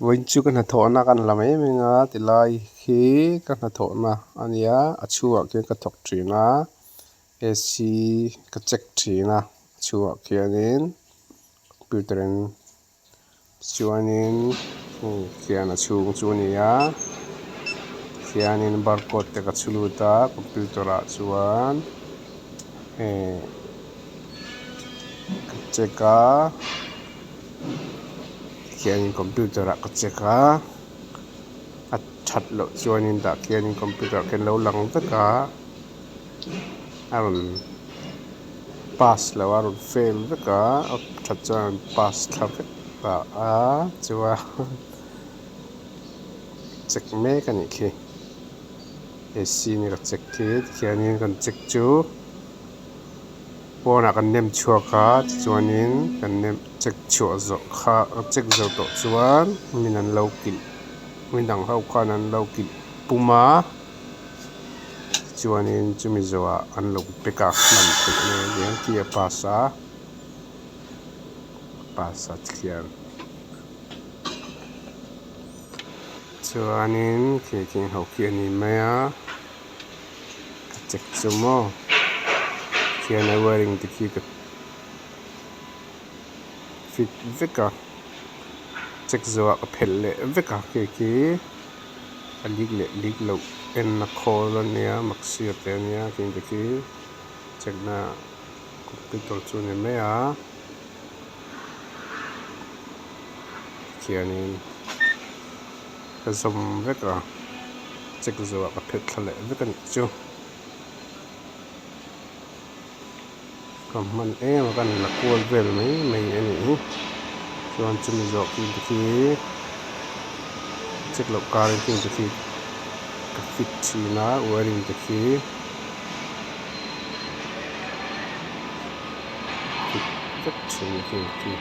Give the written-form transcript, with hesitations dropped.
Vinh chu kan hathawna kan la mai menga tilai khi kan hathawna ania a chhuat khian ka thawk thin a AC ka check thin a chhuat khianin computer in chuanin khian a chhung chu ani a khianin barcode te ka chhu lut a computer ah chuan ka check a khianin computer ah ka check a a that lo chuanin dah khianin computer kan lo lang veka a rawn pass lo a rawn fail veka a that chuan pass thla vek dah a chuan check mek ani khi AC ni ka check khi khianin kan check chu pawnah kan nem chhuak a chuanin kan nem check chhuah zawh kha check zawh tawh chuan min an lo kilh midang ho khan an lo kilh pum a chuanin chumi zawh ah an lo pek a hman theih ani engki a pass a khian chuanin khi ho khi ani mai a ka check chu maw khian a wiring te khi ka fit veka check zawh ka phel leh veka khi a lik lo en na khawl ania maksir te ania khi check na computer chu ni mai a khianin ka zawm veka check zawh ka phel thla leh vek ani chu kan hman em a kan la kual vel mai ani chuan chumi zawh khi check lo kar khi ka fit thin a wiring te khi fit vek thin khi